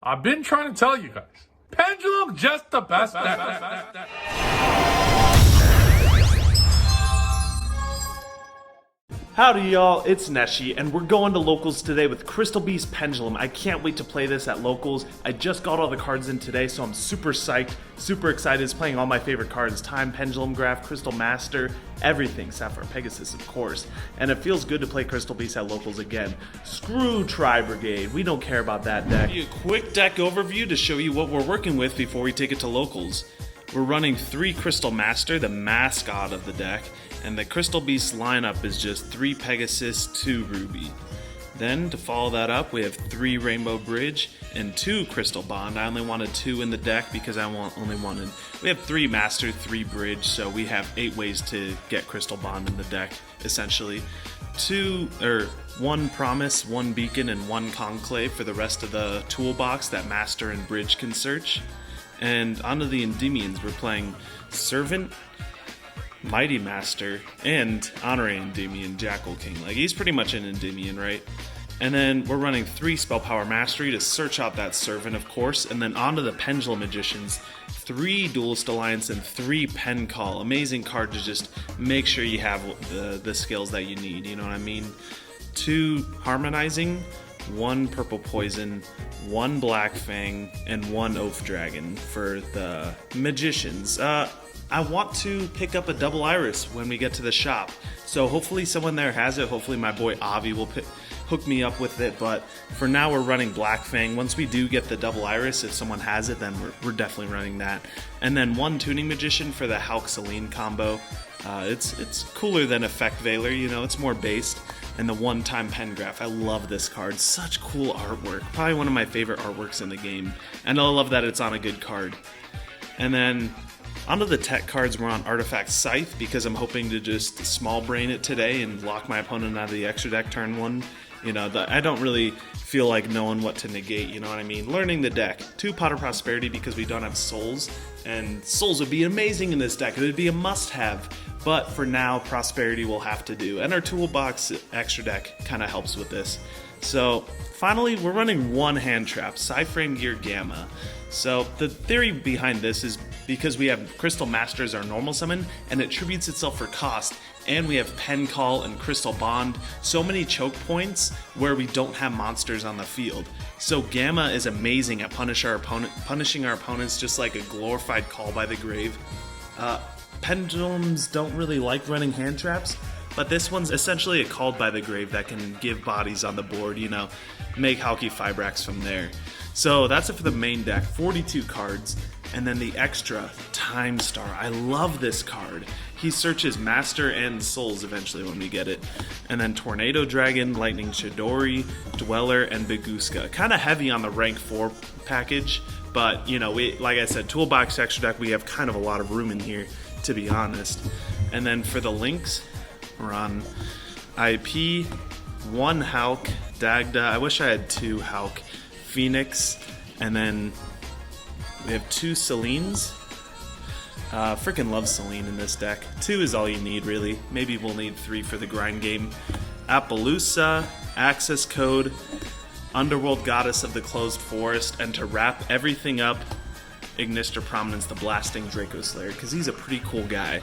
I've been trying to tell you guys. Pendulum just the best. Howdy y'all, it's NESHY, and we're going to locals today with Crystal Beast Pendulum. I can't wait to play this at locals. I just got all the cards in today, so I'm super psyched, super excited. It's playing all my favorite cards: Time Pendulumgraph, Crystal Master, everything, Sapphire Pegasus of course. And it feels good to play Crystal Beast at locals again. Screw Tri-Brigade, we don't care about that deck. A quick deck overview to show you what we're working with before we take it to locals. We're running 3 Crystal Master, the mascot of the deck, and the Crystal Beast lineup is just 3 Pegasus, 2 Ruby. Then, to follow that up, we have 3 Rainbow Bridge and 2 Crystal Bond. I only wanted 2 in the deck because only wanted... We have 3 Master, 3 Bridge, so we have 8 ways to get Crystal Bond in the deck, essentially. 1 Promise, 1 Beacon, and 1 Conclave for the rest of the toolbox that Master and Bridge can search. And onto the Endymions, we're playing Servant, Mighty Master, and Honorary Endymion, Jackal King. Like, he's pretty much an Endymion, right? And then we're running 3 Spell Power Mastery to search out that Servant, of course, and then onto the Pendulum Magicians, 3 Duelist Alliance, and 3 Pen Call. Amazing card to just make sure you have the skills that you need, you know what I mean? 2 Harmonizing, 1 Purple Poison, 1 Black Fang, and 1 Oath Dragon for the Magicians. I want to pick up a Double Iris when we get to the shop, so hopefully someone there has it. Hopefully my boy Avi will hook me up with it, but for now we're running Black Fang. Once we do get the Double Iris, if someone has it, then we're definitely running that. And then 1 Tuning Magician for the Hulk Celine combo. It's cooler than Effect Veiler, you know, it's more based. And the 1 Time Pendulumgraph. I love this card. Such cool artwork. Probably one of my favorite artworks in the game. And I love that it's on a good card. And then onto the tech cards, we're on Artifact Scythe because I'm hoping to just small brain it today and lock my opponent out of the extra deck turn 1. You know, I don't really feel like knowing what to negate, you know what I mean? Learning the deck. 2 Pot of Prosperity because we don't have Souls. And Souls would be amazing in this deck. It would be a must-have. But for now, Prosperity will have to do. And our Toolbox extra deck kind of helps with this. So, finally, we're running 1 Hand Trap, Psy-Frame Gear Gamma. So, the theory behind this is because we have Crystal Master as our normal summon, and it tributes itself for cost, and we have Pen Call and Crystal Bond, so many choke points where we don't have monsters on the field. So Gamma is amazing at punishing our opponents just like a glorified Call by the Grave. Pendulums don't really like running hand traps, but this one's essentially a Called by the Grave that can give bodies on the board, you know, make Halki Fibrax from there. So that's it for the main deck, 42 cards, and then the extra, Time Star. I love this card. He searches Master and Souls eventually when we get it. And then Tornado Dragon, Lightning Chidori, Dweller, and Baguska. Kind of heavy on the rank 4 package, but you know, like I said, Toolbox extra deck, we have kind of a lot of room in here, to be honest. And then for the links, we're on IP, 1 Hulk, Dagda, I wish I had 2 Hulk, Phoenix, and then we have 2 Selines. Freaking love Celine in this deck. 2 is all you need, really. Maybe we'll need 3 for the grind game. Appaloosa, Access Code, Underworld Goddess of the Closed Forest, and to wrap everything up, Ignister Prominence, the Blasting Draco Slayer, because he's a pretty cool guy.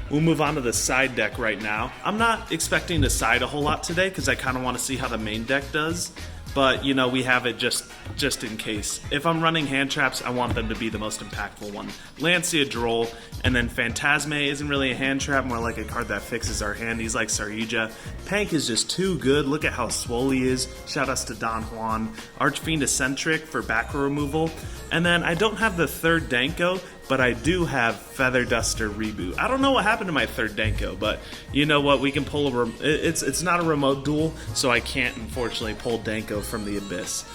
We'll move on to the side deck right now. I'm not expecting to side a whole lot today, because I kind of want to see how the main deck does. But, you know, we have it just in case. If I'm running hand traps, I want them to be the most impactful one. Lancia Droll, and then Phantasme isn't really a hand trap, more like a card that fixes our hand. He's like Sarija. Pank is just too good. Look at how swole he is. Shout outs to Don Juan. Archfiend Eccentric for back row removal. And then I don't have the 3rd Danko, but I do have Feather Duster Reboot. I don't know what happened to my 3rd Danko, but you know what? We can pull it's not a remote duel, so I can't unfortunately pull Danko from the Abyss.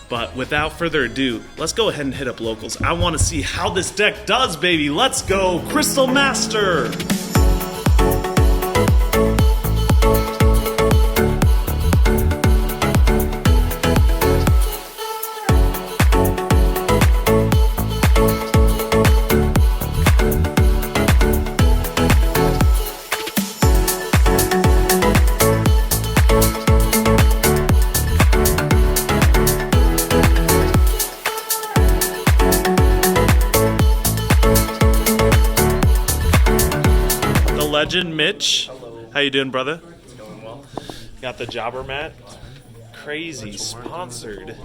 But without further ado, let's go ahead and hit up locals. I want to see how this deck does, baby. Let's go, Crystal Master! legend, Mitch. Hello. How you doing, brother? It's going well. Got the jobber mat. Crazy sponsored.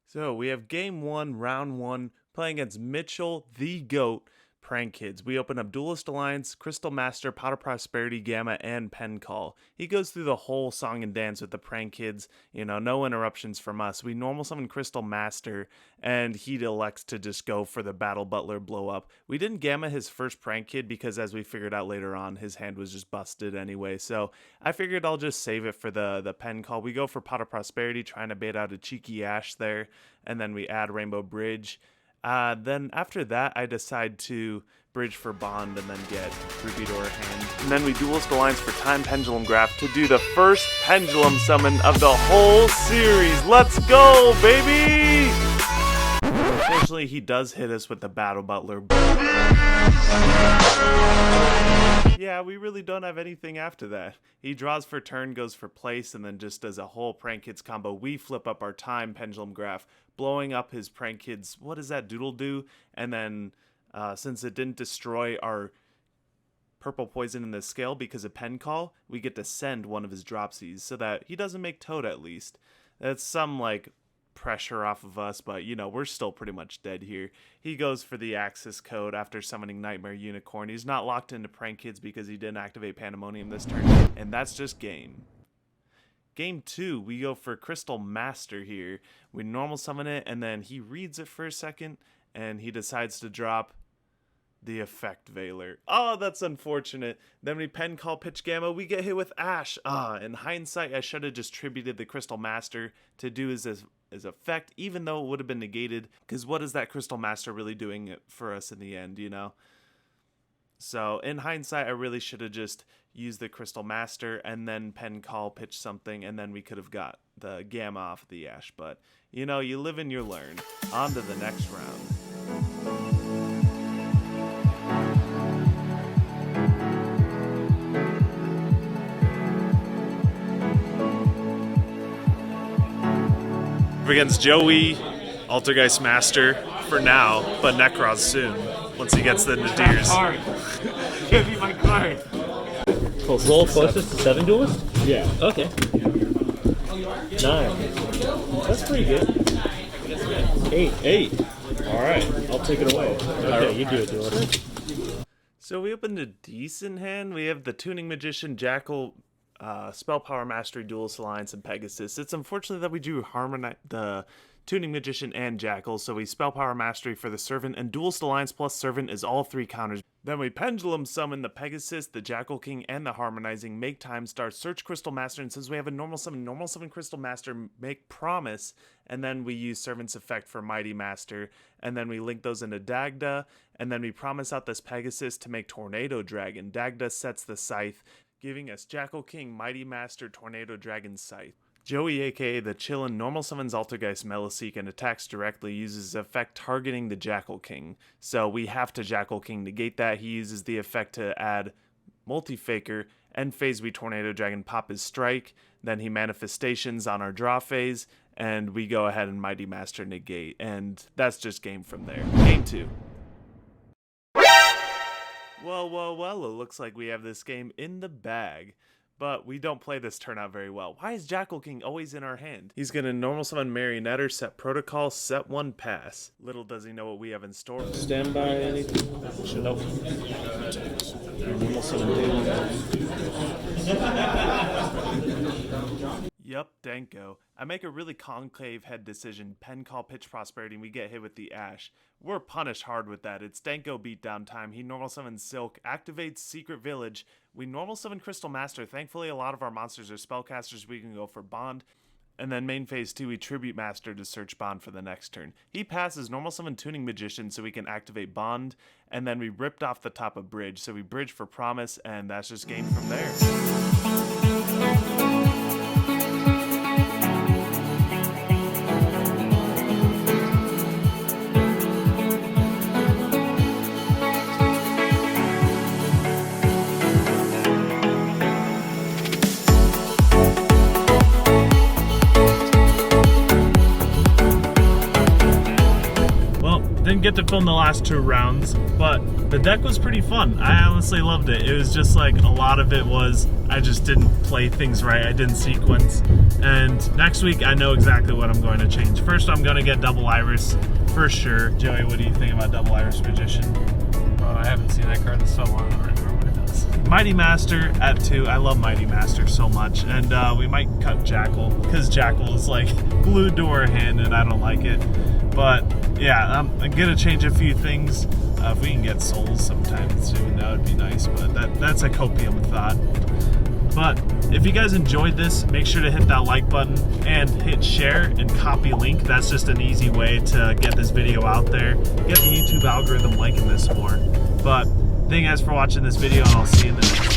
So we have game 1, round 1, playing against Mitchell, the GOAT, Prank Kids. We open up Duelist Alliance, Crystal Master, Pot of Prosperity, Gamma, and Pen Call. He goes through the whole song and dance with the Prank Kids. You know, no interruptions from us. We normal summon Crystal Master, and he elects to just go for the Battle Butler blow up. We didn't Gamma his first Prank Kid because, as we figured out later on, his hand was just busted anyway. So I figured I'll just save it for the Pen Call. We go for Pot of Prosperity, trying to bait out a cheeky Ash there, and then we add Rainbow Bridge. Then after that, I decide to bridge for Bond and then get Ruby to our hand. And then we Duelist Alliance for Time Pendulumgraph to do the first Pendulum summon of the whole series. Let's go, baby! Unfortunately, he does hit us with the Battle Butler. Yeah, we really don't have anything after that. He draws for turn, goes for place, and then just does a whole Prank Kids combo. We flip up our Time Pendulumgraph, blowing up his Prank Kids, what does that doodle do? And then, since it didn't destroy our purple poison in the scale because of Pen Call, we get to send one of his dropsies so that he doesn't make Toad at least. That's some, like, pressure off of us, but, you know, we're still pretty much dead here. He goes for the Axis code after summoning Nightmare Unicorn. He's not locked into Prank Kids because he didn't activate Pandemonium this turn, and that's just game. Game 2, we go for Crystal Master here. We normal summon it, and then he reads it for a second, and he decides to drop the Effect Veiler. Oh, that's unfortunate. Then we Pen Call Pitch Gamma, we get hit with Ash. In hindsight, I should have just tributed the Crystal Master to do his effect, even though it would have been negated, because what is that Crystal Master really doing for us in the end, you know? So, in hindsight, I really should have just used the Crystal Master and then Pen Call, pitch something, and then we could have got the Gamma off the Ash. But, you know, you live and you learn. On to the next round. We're against Joey, Altergeist Master for now, but Necros soon, once he gets the Nadirs. Give me my card. Roll closest to 7 duelists? Yeah. Okay. 9. That's pretty good. 8. Alright, I'll take it away. Okay, you do it, duelist. So we opened a decent hand. We have the Tuning Magician, Jackal, Spell Power Mastery, Duelist Alliance, and Pegasus. It's unfortunate that we drew the Tuning Magician and Jackal, so we Spell Power Mastery for the Servant, and Duelist Alliance plus Servant is all 3 counters. Then we Pendulum summon the Pegasus, the Jackal King, and the Harmonizing, make Time Star, search Crystal Master, and since we have a normal summon Crystal Master, make Promise, and then we use Servant's Effect for Mighty Master, and then we link those into Dagda, and then we promise out this Pegasus to make Tornado Dragon. Dagda sets the Scythe, giving us Jackal King, Mighty Master, Tornado Dragon, Scythe. Joey, aka the Chillin', normal summons Altergeist Meliseek and attacks directly, uses effect targeting the Jackal King. So we have to Jackal King negate that. He uses the effect to add Multi-Faker. End phase, we Tornado Dragon pop his strike. Then he manifestations on our draw phase, and we go ahead and Mighty Master negate. And that's just game from there. Game 2. Well, it looks like we have this game in the bag. But we don't play this turn out very well. Why is Jackal King always in our hand? He's going to normal summon Marionetter, set Protocol, set 1 pass. Little does he know what we have in store. Stand by anything? Nope. Normal summon Yup, Danko. I make a really conclave head decision, Pen Call, pitch Prosperity, and we get hit with the Ash. We're punished hard with that. It's Danko beatdown time. He normal summons Silk, activates Secret Village. We normal summon Crystal Master. Thankfully, a lot of our monsters are spellcasters. We can go for Bond. And then main phase 2, we Tribute Master to search Bond for the next turn. He passes normal summon Tuning Magician so we can activate Bond. And then we ripped off the top of Bridge. So we bridge for Promise, and that's just game from there. didn't get to film the last 2 rounds, but the deck was pretty fun. I honestly loved it. It was just like a lot of it was I just didn't play things right. I didn't sequence. And next week I know exactly what I'm going to change. First I'm going to get Double Iris for sure. Joey, what do you think about Double Iris Magician? I haven't seen that card in so long. I don't remember what it does. Mighty Master at 2. I love Mighty Master so much. And we might cut Jackal because Jackal is like glued to our hand and I don't like it. But yeah, I'm gonna change a few things. If we can get souls sometime soon, that would be nice. But that's a copium thought. But if you guys enjoyed this, make sure to hit that like button and hit share and copy link. That's just an easy way to get this video out there. Get the YouTube algorithm liking this more. But thank you guys for watching this video, and I'll see you in the next one.